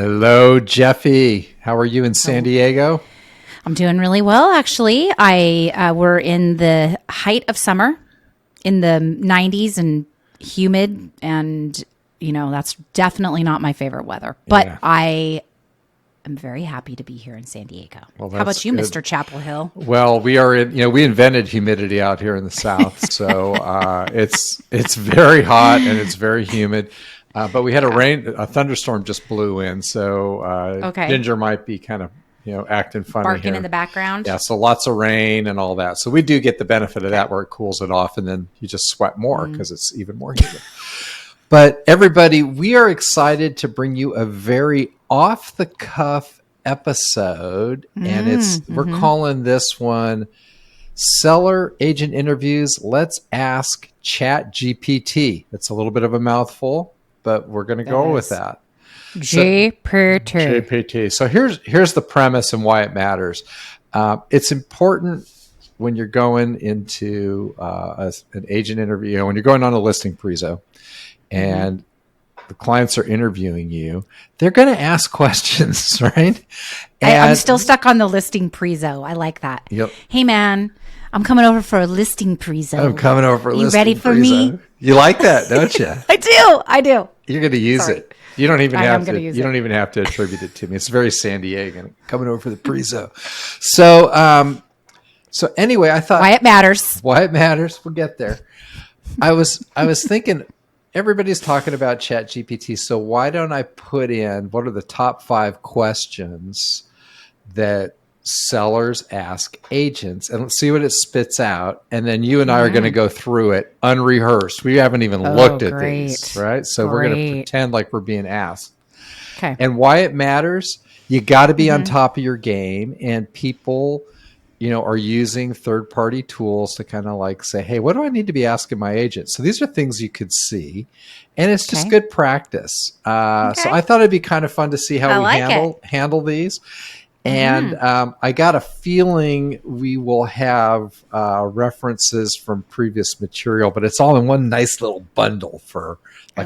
Hello, Jefi. How are you in San Diego? I'm doing really well, actually. We're in the height of summer, in the 90s and humid, and that's definitely not my favorite weather. But Yeah. I am very happy to be here in San Diego. Well, How about you, good. Mr. Chapel Hill? Well, we are in. We invented humidity out here in the South, so it's very hot and it's very humid. But we had a thunderstorm just blew in, so Okay. Ginger might be kind of acting funny Barking here in the background. Yeah, so lots of rain and all that. So we do get the benefit of that where it cools it off, and then you just sweat more because it's even more humid. But everybody, we are excited to bring you a very off-the-cuff episode, and we're calling this one Seller Agent Interviews. Let's Ask Chat GPT. It's a little bit of a mouthful, but we're going to go with that. GPT. So here's the premise and why it matters. It's important when you're going into an agent interview, when you're going on a listing prezo, and the clients are interviewing you, they're going to ask questions, right? I'm still stuck on the listing prezo. I like that. Yep. Hey, man, I'm coming over for a listing prezo. I'm coming over for a listing prezo. You ready for me? You like that, don't you? I do. You're going to use it. You don't even have to. Use you it. don't even have to attribute it to me. It's very San Diego. Coming over for the prezo. So anyway, I thought why it matters. Why it matters. We'll get there. I was thinking. Everybody's talking about Chat GPT, so why don't I put in what are the top 5 questions that sellers ask agents, and let's see what it spits out. And then you and I are going to go through it unrehearsed. We haven't even looked at these, right? So we're going to pretend like we're being asked. Okay. And why it matters, you got to be on top of your game, and people are using third-party tools to kind of like say, hey, what do I need to be asking my agent? So these are things you could see, and it's just good practice. So I thought it'd be kind of fun to see how we handle these. And I got a feeling we will have references from previous material, but it's all in one nice little bundle for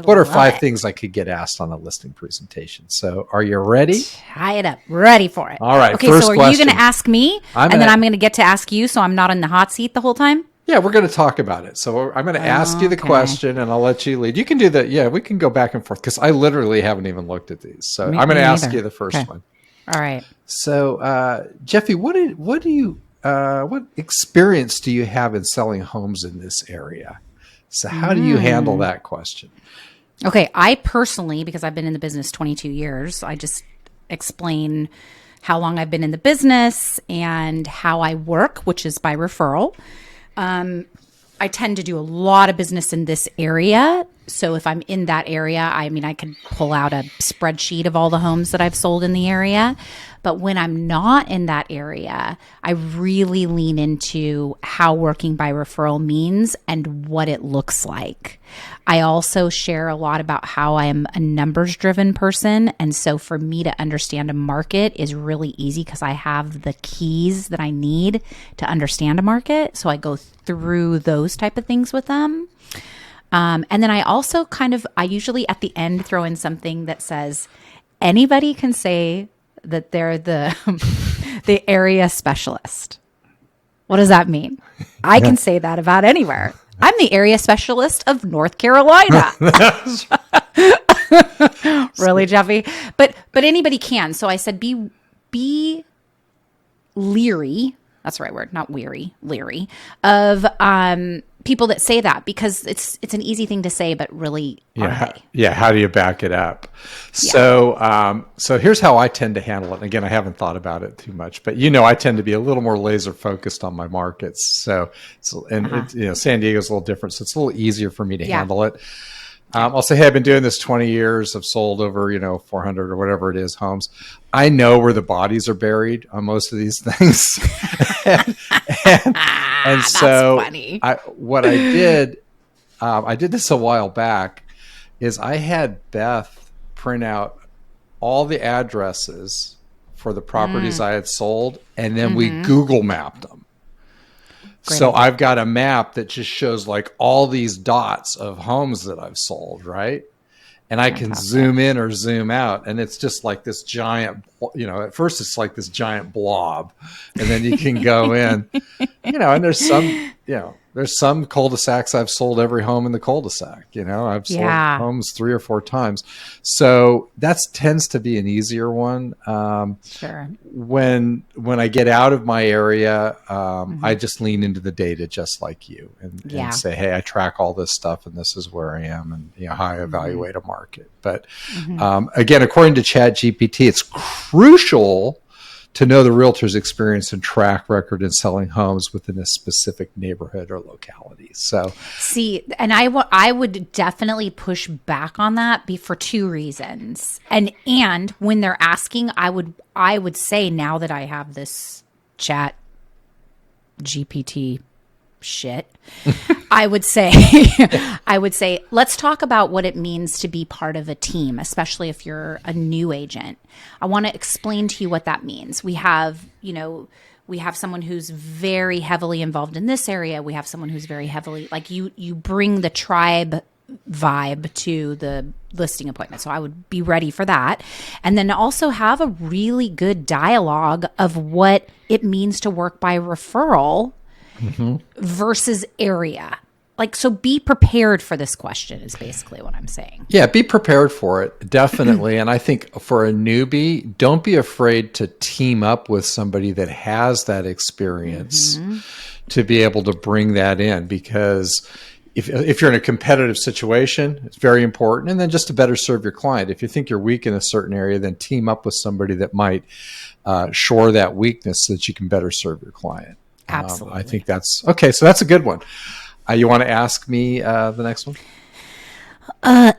what are 5 things I could get asked on a listing presentation. So are you ready? Tie it up. Ready for it. All right. Okay, so are you going to ask me then I'm going to get to ask you so I'm not in the hot seat the whole time? Yeah, we're going to talk about it. So I'm going to ask you the question and I'll let you lead. You can do that. Yeah, we can go back and forth because I literally haven't even looked at these. So I'm going to ask you the first one. All right. So, Jefi, what experience do you have in selling homes in this area? So how do you handle that question? Okay. I personally, because I've been in the business 22 years, I just explain how long I've been in the business and how I work, which is by referral. I tend to do a lot of business in this area. So if I'm in that area, I can pull out a spreadsheet of all the homes that I've sold in the area. But when I'm not in that area, I really lean into how working by referral means and what it looks like. I also share a lot about how I am a numbers-driven person. And so for me to understand a market is really easy because I have the keys that I need to understand a market. So I go through those type of things with them. And then I also I usually at the end throw in something that says, anybody can say that they're the the area specialist. What does that mean? I can say that about anywhere. I'm the area specialist of North Carolina. Really, Jefi? But anybody can. So I said, be leery. That's the right word, not weary, leery of people that say that because it's an easy thing to say, but really are they? Yeah. How do you back it up? Yeah. So here's how I tend to handle it. And again, I haven't thought about it too much, but I tend to be a little more laser focused on my markets. So San Diego's a little different, so it's a little easier for me to handle it. I'll say, hey, I've been doing this 20 years. I've sold over, 400 or whatever it is homes. I know where the bodies are buried on most of these things. and so funny. What I did this a while back, is I had Beth print out all the addresses for the properties I had sold, and then we Google mapped them. So I've got a map that just shows like all these dots of homes that I've sold, right? and I can Fantastic. zoom in or zoom out, and it's just like this giant, at first it's like this giant blob, and then you can go in, and there's some cul-de-sacs I've sold every home in the cul-de-sac. I've sold Yeah. homes 3 or 4 times. So that tends to be an easier one. Sure. When I get out of my area, I Mm-hmm. just lean into the data just like you, and Yeah. say, hey, I track all this stuff, and this is where I am, and how I Mm-hmm. evaluate a market. But Mm-hmm. again, according to Chat GPT, it's crucial to know the realtor's experience and track record in selling homes within a specific neighborhood or locality. So, See, and I would definitely push back on that for two reasons. And when they're asking, I would say, now that I have this Chat GPT shit, I would say let's talk about what it means to be part of a team, especially if you're a new agent. I want to explain to you what that means. We have someone who's very heavily involved in this area. We have someone who's very heavily, like, you bring the tribe vibe to the listing appointment. So I would be ready for that. And then also have a really good dialogue of what it means to work by referral versus area. Like, so be prepared for this question is basically what I'm saying. yeah, be prepared for it, definitely. And I think for a newbie, don't be afraid to team up with somebody that has that experience to be able to bring that in, because if you're in a competitive situation, it's very important. And then just to better serve your client, if you think you're weak in a certain area, then team up with somebody that might shore that weakness so that you can better serve your client. Absolutely. I think that's okay. So that's a good one. You want to ask me the next one?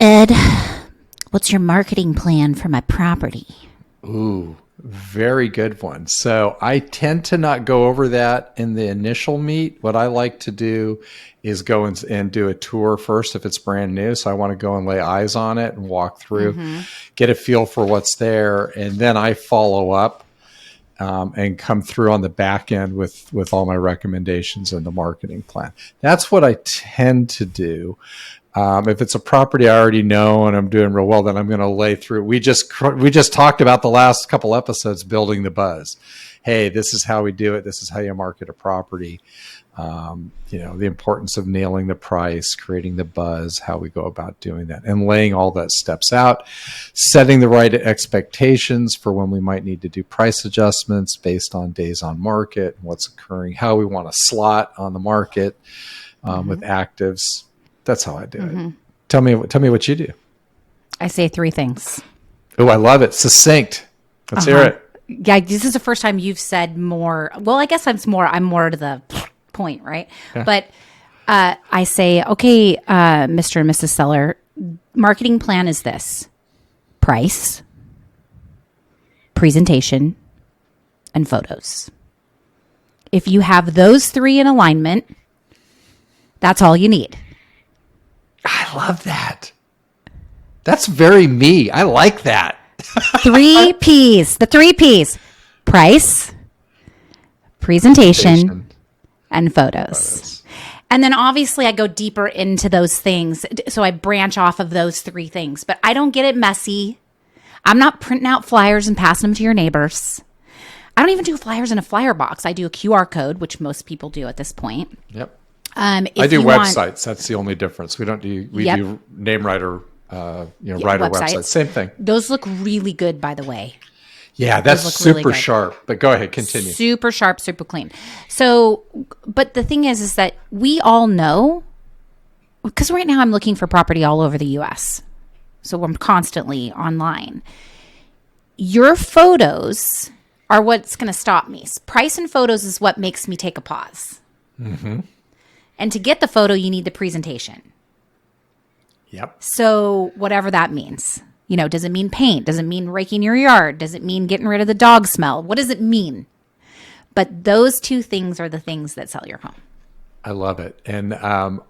Ed, what's your marketing plan for my property? Ooh, very good one. So I tend to not go over that in the initial meet. What I like to do is go and do a tour first if it's brand new. So I want to go and lay eyes on it and walk through, get a feel for what's there. And then I follow up and come through on the back end with all my recommendations and the marketing plan. That's what I tend to do. If it's a property I already know and I'm doing real well, then I'm going to lay through. We just talked about the last couple episodes, building the buzz. Hey, this is how we do it. This is how you market a property. The importance of nailing the price, creating the buzz, how we go about doing that, and laying all that steps out, setting the right expectations for when we might need to do price adjustments based on days on market, what's occurring, how we want to slot on the market with actives. That's how I do it. Tell me what you do. I say three things. Oh, I love it. Succinct. Let's hear it. Yeah, this is the first time you've said more. Well, I guess I'm more to the point, right? Yeah. But I say, okay, Mr. and Mrs. Seller, marketing plan is this: price, presentation, and photos. If you have those three in alignment, that's all you need. I love that. That's very me. I like that. Three P's. The three P's: price, presentation, and photos. And then obviously I go deeper into those things. So I branch off of those three things, but I don't get it messy. I'm not printing out flyers and passing them to your neighbors. I don't even do flyers in a flyer box. I do a QR code, which most people do at this point. Yep. I do websites. That's the only difference. We don't do, do name writer, writer websites. Same thing. Those look really good, by the way. Yeah, that's super really sharp. But go ahead, continue. Super sharp, super clean. So, but the thing is that we all know, because right now I'm looking for property all over the U.S. So I'm constantly online. Your photos are what's going to stop me. Price and photos is what makes me take a pause. Mm-hmm. And to get the photo, you need the presentation. Yep. So whatever that means. Does it mean paint? Does it mean raking your yard? Does it mean getting rid of the dog smell? What does it mean? But those two things are the things that sell your home. I love it. And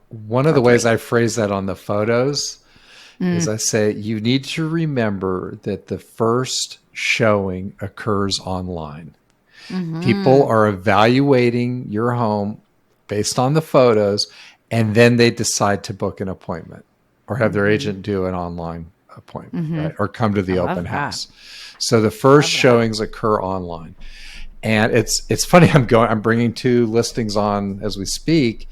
one of the ways I phrase that on the photos is I say, you need to remember that the first showing occurs online. Mm-hmm. People are evaluating your home based on the photos, and then they decide to book an appointment or have their agent do an online appointment, right? Or come to the I open love that. house. So the first showings occur online. And it's funny, I'm bringing 2 listings on as we speak,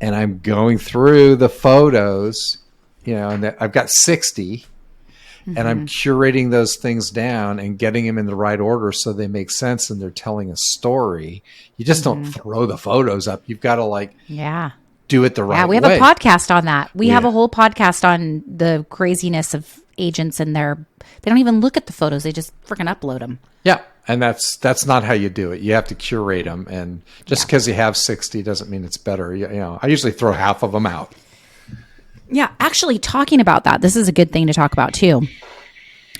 and I'm going through the photos, and I've got 60, and I'm curating those things down and getting them in the right order so they make sense and they're telling a story. You just don't throw the photos up. You've got to Yeah. do it the right Yeah, we have way. a podcast on that. We have Yeah. a whole podcast on the craziness of agents and they don't even look at the photos. They just freaking upload them. Yeah. And that's not how you do it. You have to curate them. And just because you have 60 doesn't mean it's better. I usually throw half of them out. Yeah, actually talking about that, this is a good thing to talk about too.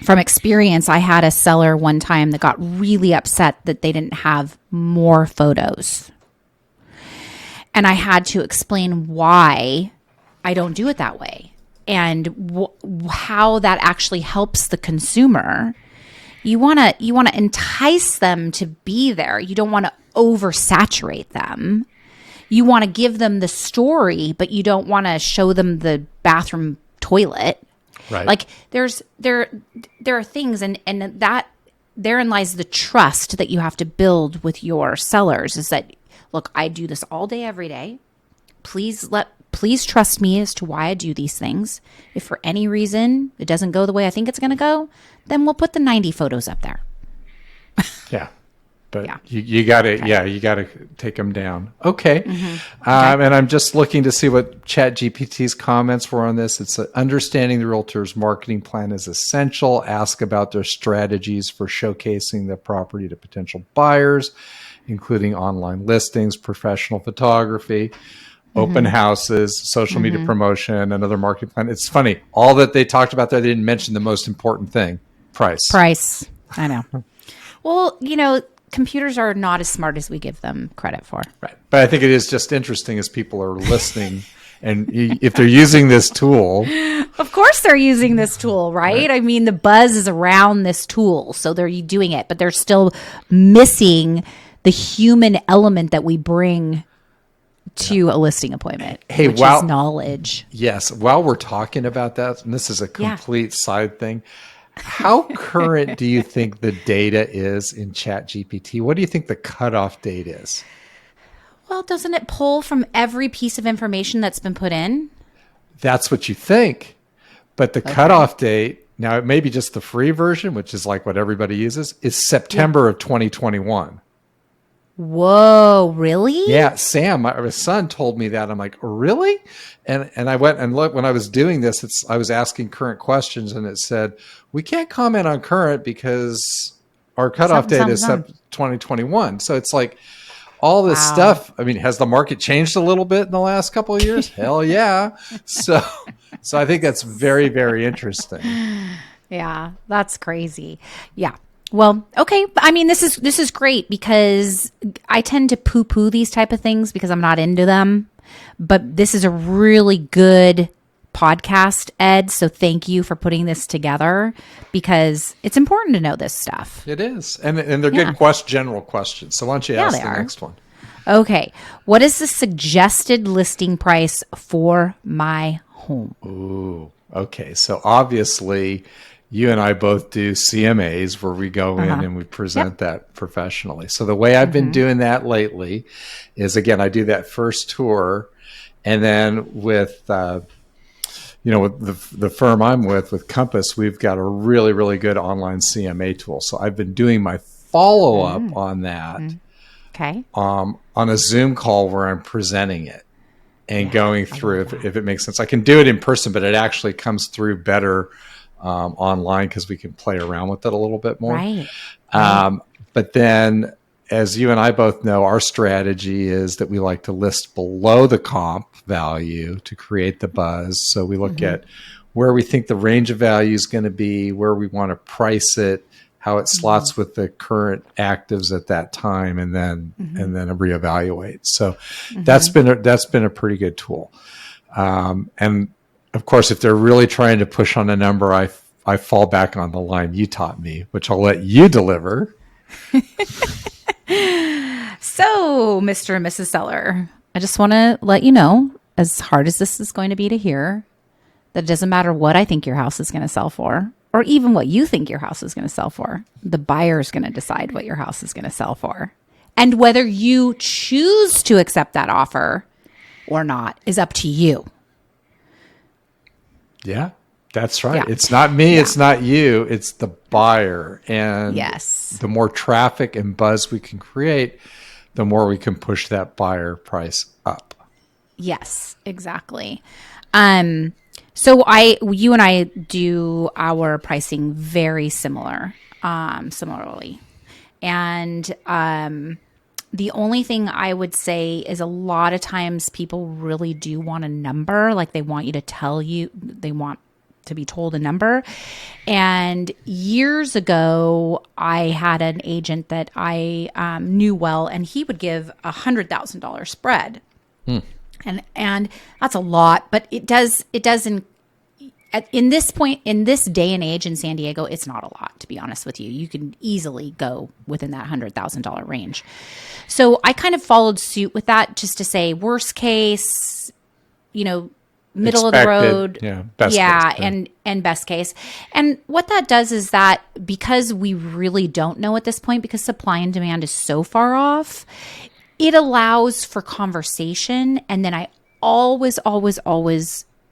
From experience, I had a seller one time that got really upset that they didn't have more photos. And I had to explain why I don't do it that way and how that actually helps the consumer. You want to entice them to be there. You don't want to oversaturate them. You want to give them the story, but you don't want to show them the bathroom toilet. Right. Like there are things and that therein lies the trust that you have to build with your sellers is that, look, I do this all day, every day. Please trust me as to why I do these things. If for any reason it doesn't go the way I think it's going to go, then we'll put the 90 photos up there. Yeah. But you got to, you got to take them down. Okay. And I'm just looking to see what Chat GPT's comments were on this. It's understanding the realtor's marketing plan is essential. Ask about their strategies for showcasing the property to potential buyers, including online listings, professional photography, open houses, social media promotion, and other marketing plan. It's funny. All that they talked about there, they didn't mention the most important thing, price. I know. Well, computers are not as smart as we give them credit for. Right. But I think it is just interesting as people are listening and if they're using this tool. Of course they're using this tool, right? I mean, the buzz is around this tool. So they're doing it, but they're still missing the human element that we bring to a listing appointment, which is knowledge. Yes. While we're talking about that, and this is a complete side thing, how current do you think the data is in Chat GPT? What do you think the cutoff date is? Well, doesn't it pull from every piece of information that's been put in? That's what you think. But the cutoff date, now it may be just the free version, which is like what everybody uses, is September of 2021. Whoa, really? Yeah, Sam, my son, told me that. I'm like, really? And I went and looked when I was doing this. I was asking current questions, and it said we can't comment on current because our cutoff date is 2021. So it's like all this stuff. I mean, has the market changed a little bit in the last couple of years? Hell yeah. So I think that's very, very interesting. Yeah, that's crazy. Yeah. Well, okay. I mean, this is great because I tend to poo-poo these type of things because I'm not into them. But this is a really good podcast, Ed. So thank you for putting this together because it's important to know this stuff. It is. And they're good general questions. So why don't you ask the next one? Okay. What is the suggested listing price for my home? Ooh, okay. So obviously you and I both do CMAs where we go in and we present that professionally. So the way I've been doing that lately is, again, I do that first tour, and then with with the firm I'm with Compass, we've got a really, really good online CMA tool. So I've been doing my follow-up on that on a Zoom call where I'm presenting it and going through if it makes sense. I can do it in person, but it actually comes through better online because we can play around with it a little bit more. Right. But then, as you and I both know, our strategy is that we like to list below the comp value to create the buzz. So we look at where we think the range of value is going to be, where we want to price it, how it slots with the current actives at that time, and then reevaluate. So that's been a pretty good tool. And of course, if they're really trying to push on a number, I fall back on the line you taught me, which I'll let you deliver. So, Mr. and Mrs. Seller, I just want to let you know, as hard as this is going to be to hear, that it doesn't matter what I think your house is going to sell for, or even what you think your house is going to sell for. The buyer is going to decide what your house is going to sell for. And whether you choose to accept that offer or not is up to you. Yeah, that's right. Yeah. It's not me. Yeah. It's not you. It's the buyer. And Yes. the more traffic and buzz we can create, the more we can push that buyer price up. Yes, exactly. So you and I do our pricing very similarly. And the only thing I would say is a lot of times people really do want a number, like they want to be told a number. And years ago, I had an agent that I knew well, and he would give $100,000 spread. And that's a lot, but it does in this day and age in San Diego, it's not a lot, to be honest with you. You can easily go within that $100,000 range. So I kind of followed suit with that, just to say worst case, middle of the road. Best case, and best case. And what that does is that, because we really don't know at this point, because supply and demand is so far off, it allows for conversation. And then I always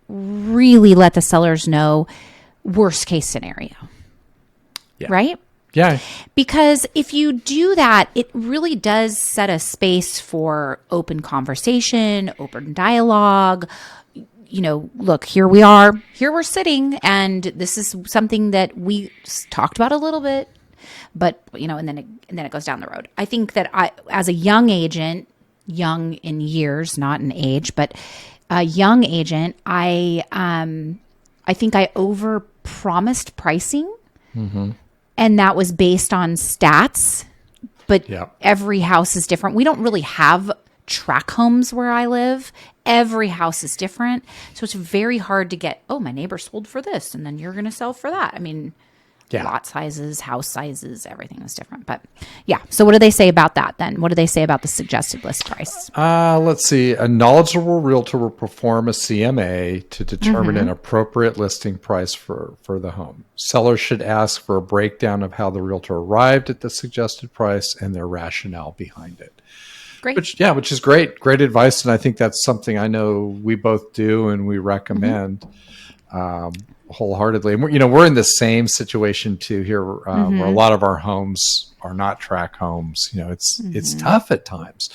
really let the sellers know worst case scenario. Yeah. Right? Yeah. Because if you do that, it really does set a space for open conversation, open dialogue. Look, here we're sitting, and this is something that we talked about a little bit, but, and then it goes down the road. I think that as a young agent, young in years, not in age, but a young agent, I think I over-promised pricing, and that was based on stats. But every house is different. We don't really have track homes where I live. Every house is different, so it's very hard to get. Oh, my neighbor sold for this, and then you're going to sell for that. I mean, lot sizes, house sizes, everything is different. But yeah, so what do they say about that then? What do they say about the suggested list price? Let's see. A knowledgeable realtor will perform a CMA to determine an appropriate listing price for the home. Sellers should ask for a breakdown of how the realtor arrived at the suggested price and their rationale behind it. Great. Which is great. Great advice. And I think that's something I know we both do and we recommend wholeheartedly. And we're in the same situation too here, where a lot of our homes are not track homes. It's tough at times.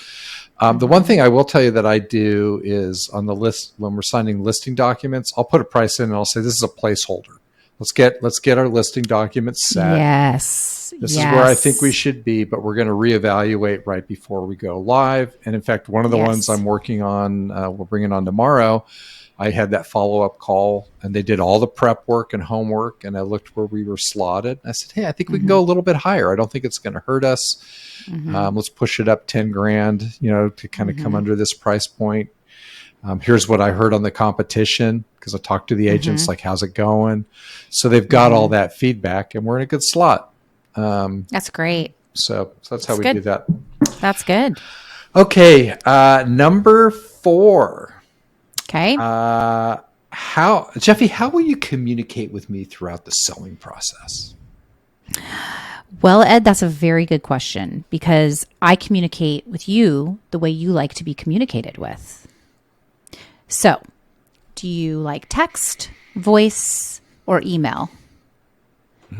The one thing I will tell you that I do is, on the list, when we're signing listing documents, I'll put a price in and I'll say, this is a placeholder. Let's get our listing documents set. Yes. This is where I think we should be, but we're going to reevaluate right before we go live. And in fact, one of the ones I'm working on, we'll bring it on tomorrow. I had that follow-up call, and they did all the prep work and homework, and I looked where we were slotted. I said, hey, I think we can go a little bit higher. I don't think it's going to hurt us. Let's push it up 10 grand, to kind of come under this price point. Here's what I heard on the competition, because I talked to the agents, like, how's it going? So they've got all that feedback, and we're in a good slot. That's great. So that's how we do that. That's good. Okay. Number 4. Okay. Jefi, how will you communicate with me throughout the selling process? Well, Ed, that's a very good question, because I communicate with you the way you like to be communicated with. So, do you like text, voice, or email?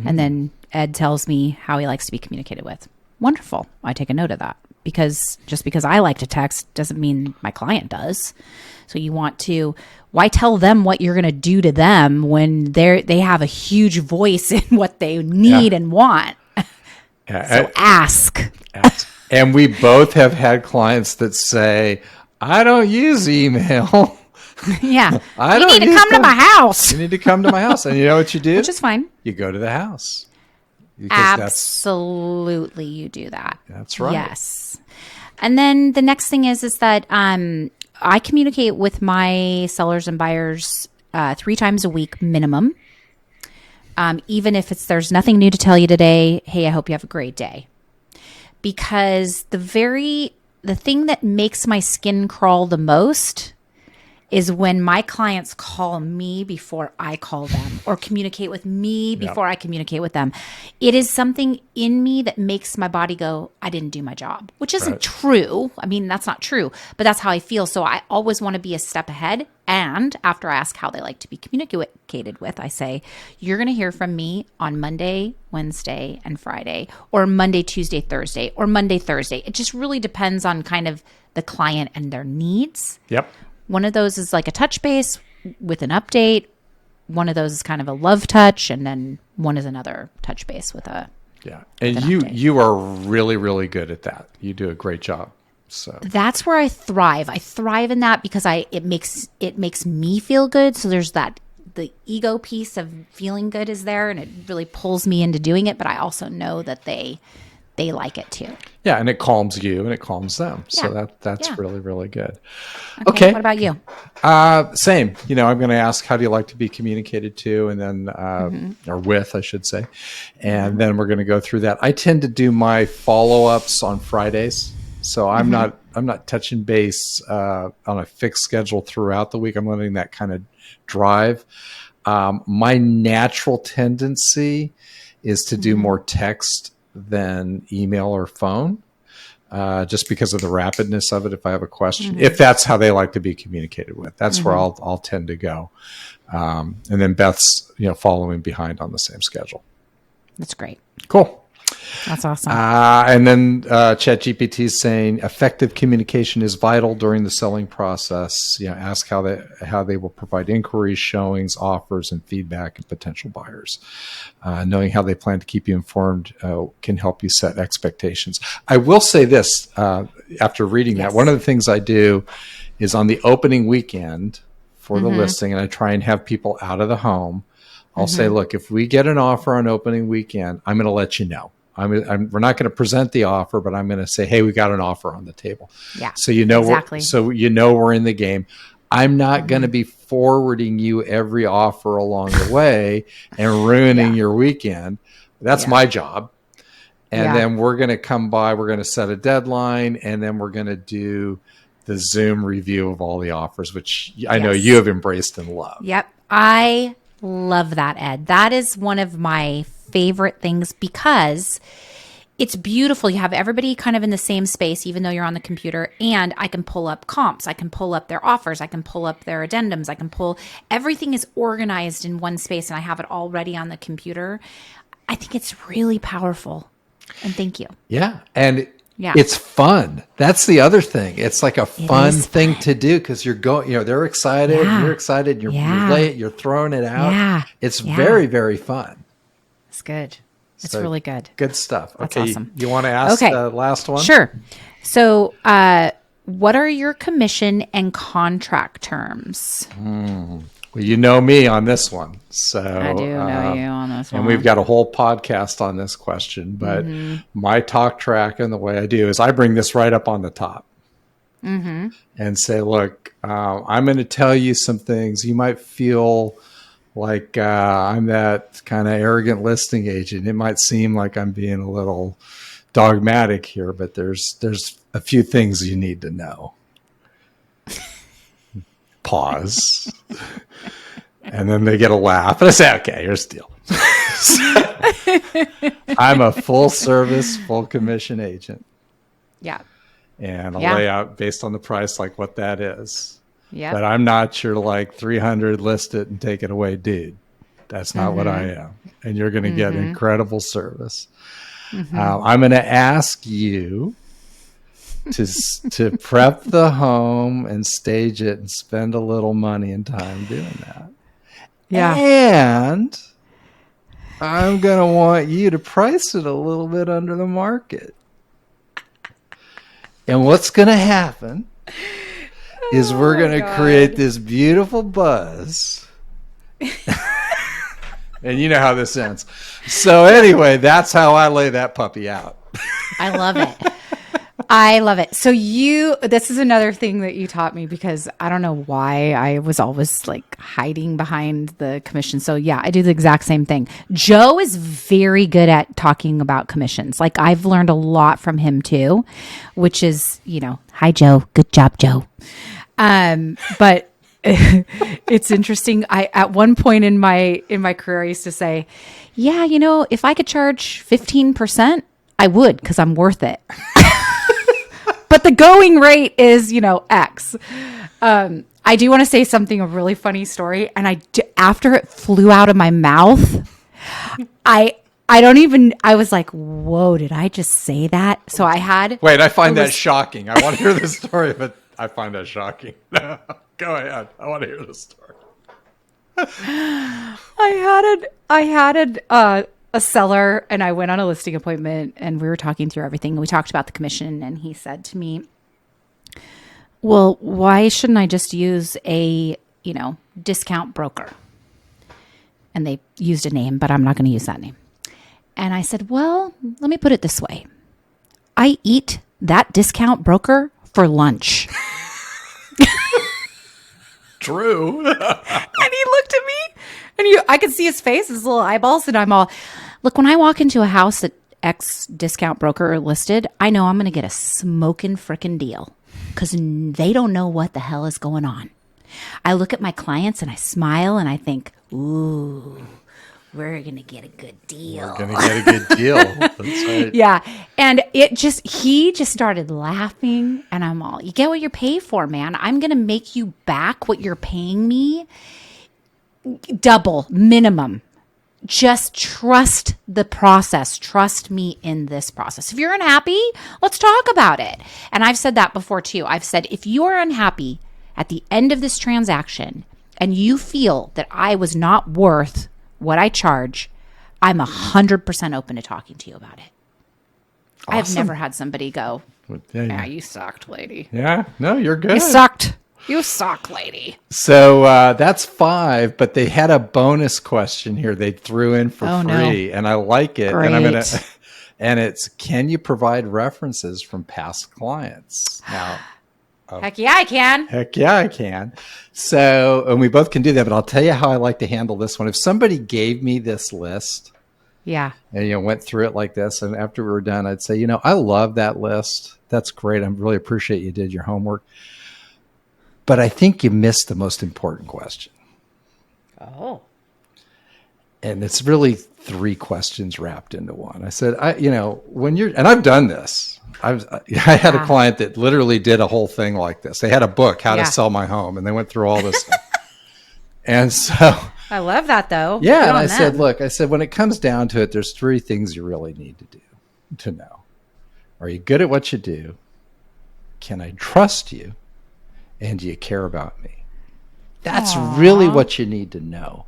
And then Ed tells me how he likes to be communicated with. Wonderful. I take a note of that, because just because I like to text doesn't mean my client does. So why tell them what you're going to do to them when they have a huge voice in what they need and want? So ask. And we both have had clients that say, I don't use email. Yeah. You need to come to my house. You need to come to my house. And you know what you do? Which is fine. You go to the house. Absolutely, you do that. That's right. Yes. And then the next thing is that I communicate with my sellers and buyers 3 times a week minimum. Even if there's nothing new to tell you today, hey, I hope you have a great day. Because the thing that makes my skin crawl the most is when my clients call me before I call them or communicate with me before I communicate with them. It is something in me that makes my body go, I didn't do my job, which isn't true. I mean, that's not true, but that's how I feel. So I always want to be a step ahead. And after I ask how they like to be communicated with, I say, you're going to hear from me on Monday, Wednesday, and Friday, or Monday, Tuesday, Thursday, or Monday, Thursday. It just really depends on kind of the client and their needs. Yep. One of those is like a touch base with an update. One of those is kind of a love touch. And then one is another touch base with a And you are really, really good at that. You do a great job. So that's where I thrive. I thrive in that because it makes me feel good. So there's that the ego piece of feeling good is there, and it really pulls me into doing it. But I also know that they like it too. Yeah, and it calms you and it calms them. Yeah. So that's really, really good. Okay. What about you? Same. I'm going to ask, how do you like to be communicated to? And then, or with, I should say. And then we're going to go through that. I tend to do my follow-ups on Fridays. So I'm not touching base on a fixed schedule throughout the week. I'm letting that kind of drive. My natural tendency is to do more text than email or phone, just because of the rapidness of it. If I have a question, if that's how they like to be communicated with, that's where I'll tend to go. And then Beth's, following behind on the same schedule. That's great. Cool. That's awesome. And then Chat GPT is saying effective communication is vital during the selling process. Ask how they will provide inquiries, showings, offers, and feedback and potential buyers. Knowing how they plan to keep you informed can help you set expectations. I will say this, after reading that, one of the things I do is on the opening weekend for the listing, and I try and have people out of the home. I'll say, look, if we get an offer on opening weekend, I'm going to let you know. We're not going to present the offer, but I'm going to say, hey, we got an offer on the table. Yeah. So exactly. We're in the game. I'm not going to be forwarding you every offer along the way and ruining your weekend. That's my job. And then we're going to come by, we're going to set a deadline, and then we're going to do the Zoom review of all the offers, which I know you have embraced and loved. Yep. I love that, Ed. That is one of my favorite things because it's beautiful. You have everybody kind of in the same space, even though you're on the computer, and I can pull up comps. I can pull up their offers. I can pull up their addendums. Everything is organized in one space, and I have it all ready on the computer. I think it's really powerful. And thank you. Yeah. And it's fun. That's the other thing. It's like a fun thing to do because you're going, they're excited, you're excited, you're throwing it out. Yeah. It's very, very fun. It's good. It's really good. Good stuff. That's okay. awesome. You want to ask the last one? Sure. So, what are your commission and contract terms? Well, you know me on this one. So I do know you on this one. And we've got a whole podcast on this question, but my talk track and the way I do is I bring this right up on the top and say, look, I'm going to tell you some things. You might feel like I'm that kind of arrogant listing agent. It might seem like I'm being a little dogmatic here, but there's a few things you need to know. Pause. And then they get a laugh. And I say, okay, here's the deal. I'm a full service, full commission agent. Yeah. And I'll lay out based on the price, like what that is. Yeah. But I'm not your like 300 list it and take it away, dude. That's not what I am. And you're going to get incredible service. I'm going to ask you to prep the home and stage it and spend a little money and time doing that. Yeah. And I'm going to want you to price it a little bit under the market. And what's going to happen is we're going to create this beautiful buzz. And you know how this ends. So anyway, that's how I lay that puppy out. I love it. I love it. So this is another thing that you taught me because I don't know why I was always like hiding behind the commission. So yeah, I do the exact same thing. Joe is very good at talking about commissions. Like I've learned a lot from him too, which is, hi Joe. Good job, Joe. But It's interesting. At one point in my career, I used to say, yeah, if I could charge 15%, I would, because I'm worth it. But the going rate is, X. I do want to say something, a really funny story. And after it flew out of my mouth, I was like, whoa, did I just say that? So Wait, I find that shocking. I want to hear the story, but I find that shocking. Go ahead. I want to hear the story. I had a seller, and I went on a listing appointment, and we were talking through everything. We talked about the commission, and he said to me, well, why shouldn't I just use a, discount broker? And they used a name, but I'm not going to use that name. And I said, well, let me put it this way. I eat that discount broker for lunch. True. And he looked at me, and I could see his face, his little eyeballs, and I'm all, look, when I walk into a house that X discount broker listed, I know I'm going to get a smoking frickin' deal, because they don't know what the hell is going on. I look at my clients and I smile and I think, ooh, we're going to get a good deal. We're going to get a good deal. That's right. Yeah. And he just started laughing, and I'm all, you get what you're paid for, man. I'm going to make you back what you're paying me. Double minimum. Just trust the process. Trust me in this process. If you're unhappy, let's talk about it. And I've said that before too. I've said, if you're unhappy at the end of this transaction and you feel that I was not worth what I charge, I'm 100% open to talking to you about it. Awesome. I've never had somebody go, yeah, you sucked, lady. Yeah, no, you're good. You sucked. You suck, lady. So that's 5, but they had a bonus question here they threw in for free, and I like it. Great. And and it's, can you provide references from past clients? Now, heck yeah, I can. Heck yeah, I can. So, and we both can do that, but I'll tell you how I like to handle this one. If somebody gave me this list, yeah, and went through it like this, and after we were done, I'd say, I love that list. That's great. I really appreciate you did your homework. But I think you missed the most important question. Oh. And it's really 3 questions wrapped into one. I said, when you're, and I've done this. I had a client that literally did a whole thing like this. They had a book, How to Sell My Home, and they went through all this stuff. And so. I love that, though. Yeah. And I said, look, when it comes down to it, there's 3 things you really need to know. Are you good at what you do? Can I trust you? And do you care about me? That's really what you need to know.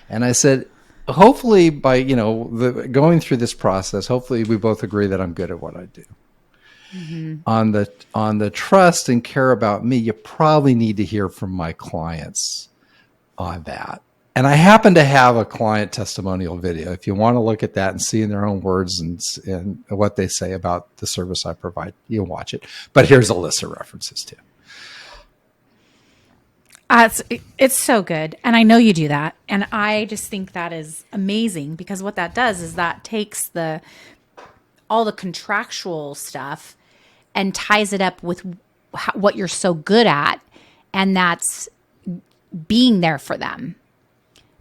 And I said, hopefully by, going through this process, hopefully we both agree that I'm good at what I do. Mm-hmm. On the trust and care about me, you probably need to hear from my clients on that. And I happen to have a client testimonial video. If you want to look at that and see in their own words and what they say about the service I provide, you can watch it. But here's a list of references too. It's so good. And I know you do that. And I just think that is amazing, because what that does is that takes all the contractual stuff and ties it up with what you're so good at. And that's being there for them,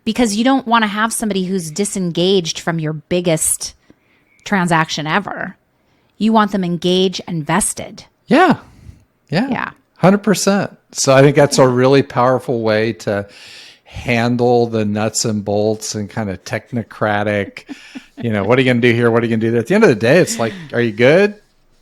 because you don't want to have somebody who's disengaged from your biggest transaction ever. You want them engaged and vested. Yeah. 100%. So I think that's a really powerful way to handle the nuts and bolts and kind of technocratic, what are you going to do here? What are you going to do there? At the end of the day, it's like, are you good?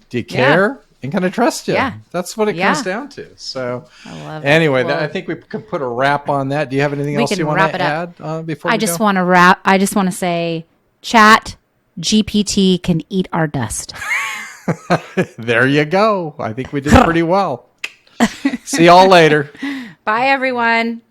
Do you care? Yeah. And kind of trust you. Yeah. That's what it comes down to. So anyway, I think we could put a wrap on that. Do you have anything else you want to add before we go? I just want to say, Chat GPT can eat our dust. There you go. I think we did pretty well. See y'all later. Bye, everyone.